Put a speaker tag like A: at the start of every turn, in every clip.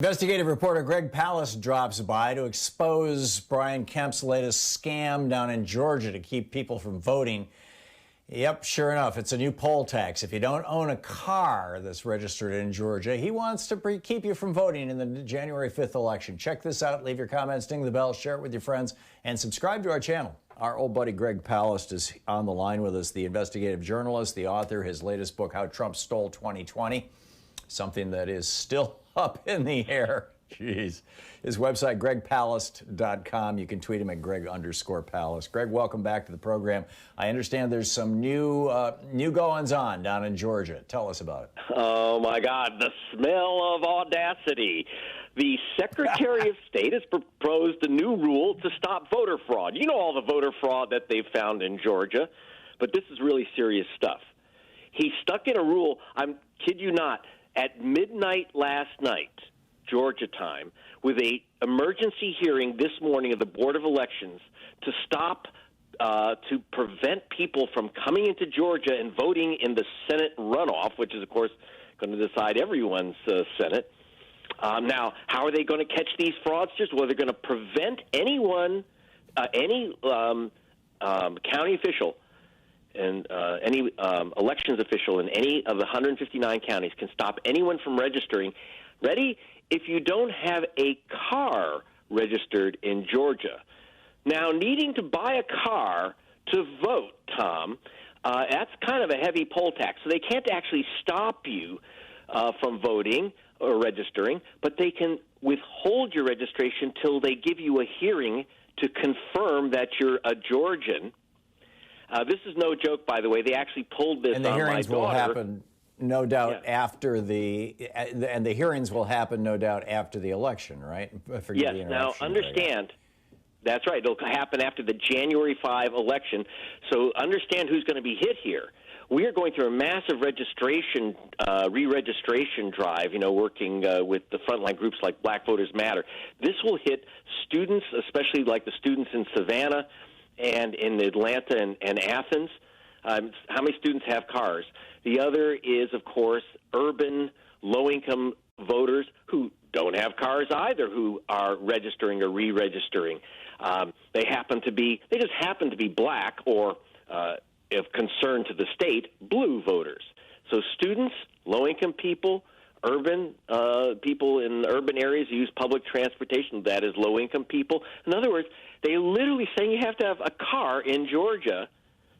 A: Investigative reporter Greg Palast drops by to expose Brian Kemp's latest scam down in Georgia to keep people from voting. Yep, sure enough, it's a new poll tax. If you don't own a car that's registered in Georgia, he wants to keep you from voting in the January 5th election. Check this out. Leave your comments, ding the bell, share it with your friends, and subscribe to our channel. Our old buddy Greg Palast is on the line with us, the investigative journalist, the author, his latest book, How Trump Stole 2020, something that is still up in the air. Jeez. His website, gregpalast.com. You can tweet him at Greg_Palast. Greg, welcome back to the program. I understand there's some new goings-on down in Georgia. Tell us about it.
B: Oh, my God. The smell of audacity. The Secretary of State has proposed a new rule to stop voter fraud. You know all the voter fraud that they've found in Georgia, but this is really serious stuff. He stuck in a rule, I kid you not, at midnight last night, Georgia time, with a emergency hearing this morning of the Board of Elections to stop, to prevent people from coming into Georgia and voting in the Senate runoff, which is, of course, going to decide everyone's Senate. Now, how are they going to catch these fraudsters? Well, they're going to prevent anyone, any county official, and any elections official in any of the 159 counties can stop anyone from registering. Ready? If you don't have a car registered in Georgia. Now, needing to buy a car to vote, Thom, that's kind of a heavy poll tax. So they can't actually stop you from voting or registering, but they can withhold your registration till they give you a hearing to confirm that you're a Georgian. This is no joke, by the way. They actually pulled this on my daughter.
A: And the hearings will happen, no doubt, after the hearings will happen, no doubt, after the election, right?
B: Yes. Now, understand, that's right. It'll happen after the January 5 election. So understand who's going to be hit here. We are going through a massive registration, re-registration drive, working with the frontline groups like Black Voters Matter. This will hit students, especially like the students in Savannah and in Atlanta and Athens. How many students have cars? The other is, of course, urban, low-income voters who don't have cars either, who are registering or re-registering. They just happen to be black or, of concern to the state, blue voters. So students, low-income people, urban people in urban areas who use public transportation, that is low-income people. In other words, they literally saying you have to have a car in Georgia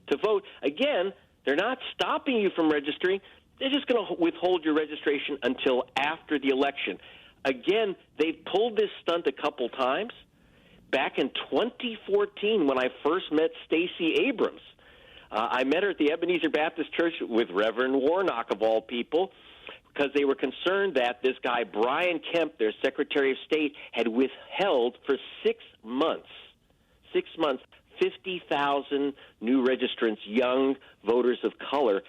B: to vote. Again, they're not stopping you from registering. They're just going to withhold your registration until after the election. Again, they've pulled this stunt a couple times. Back in 2014, when I first met Stacey Abrams, I met her at the Ebenezer Baptist Church with Reverend Warnock, of all people, because they were concerned that this guy, Brian Kemp, their Secretary of State, had withheld for 6 months, 50,000 new registrants, young voters of color.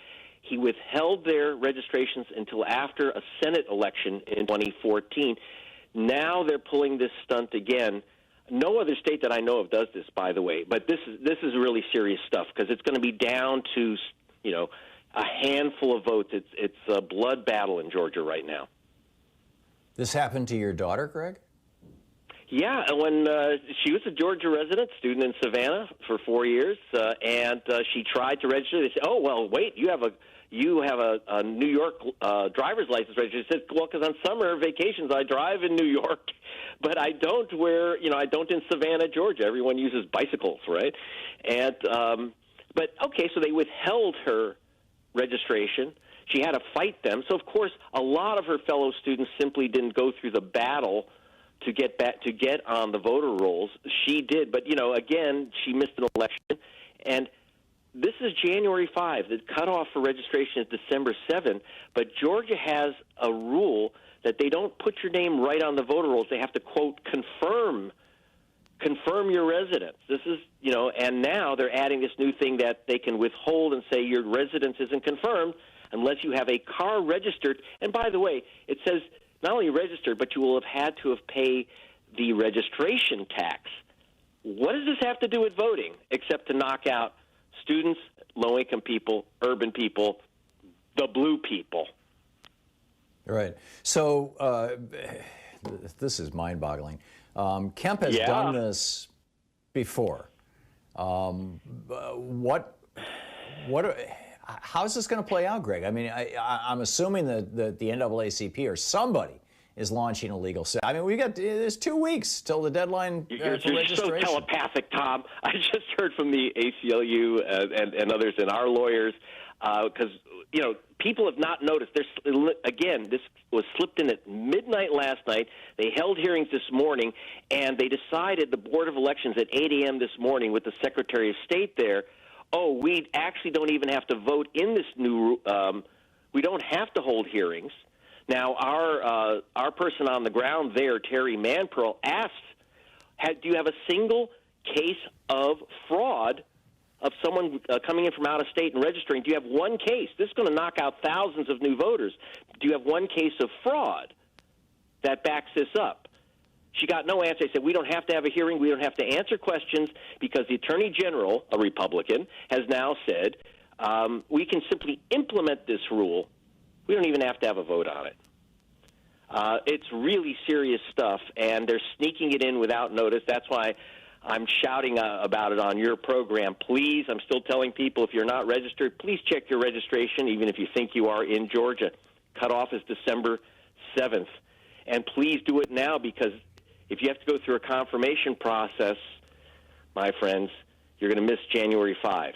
B: He withheld their registrations until after a Senate election in 2014. Now they're pulling this stunt again. No other state that I know of does this, by the way. But this is really serious stuff because it's going to be down to, a handful of votes. It's a blood battle in Georgia right now.
A: This happened to your daughter, Greg?
B: Yeah, when she was a Georgia resident, student in Savannah for 4 years, and she tried to register. They said, "Oh, well, wait, you have a New York driver's license registered." She said, "Well, because on summer vacations I drive in New York, but I don't I don't in Savannah, Georgia. Everyone uses bicycles, right?" And but okay, so they withheld her registration. She had to fight them. So of course, a lot of her fellow students simply didn't go through the battle to get on the voter rolls. She did, but again, she missed an election, and this is January 5. The cutoff for registration is December 7, but Georgia has a rule that they don't put your name right on the voter rolls. They have to, quote, confirm your residence. This is, and now they're adding this new thing that they can withhold and say your residence isn't confirmed unless you have a car registered. And by the way, it says not only registered, but you will have had to have paid the registration tax. What does this have to do with voting except to knock out students, low-income people, urban people, the blue people?
A: Right. So this is mind-boggling. Kemp has
B: Yeah.
A: done this before. How is this going to play out, Greg? I mean, I'm assuming that the NAACP or somebody is launching a legal suit. I mean, there's 2 weeks till the deadline for registration.
B: You're so telepathic, Tom. I just heard from the ACLU and others and our lawyers because, people have not noticed. Again, this was slipped in at midnight last night. They held hearings this morning, and they decided, the Board of Elections, at 8 a.m. this morning with the Secretary of State there, we actually don't even have to vote in this new we don't have to hold hearings. Now, our person on the ground there, Terry Manpearl, asked, do you have a single case of fraud of someone coming in from out of state and registering? Do you have one case? This is going to knock out thousands of new voters. Do you have one case of fraud that backs this up? She got no answer. They said, we don't have to have a hearing. We don't have to answer questions because the Attorney General, a Republican, has now said we can simply implement this rule. We don't even have to have a vote on it. It's really serious stuff, and they're sneaking it in without notice. That's why I'm shouting about it on your program. Please, I'm still telling people, if you're not registered, please check your registration, even if you think you are in Georgia. Cutoff is December 7th. And please do it now, because if you have to go through a confirmation process, my friends, you're going to miss January 5.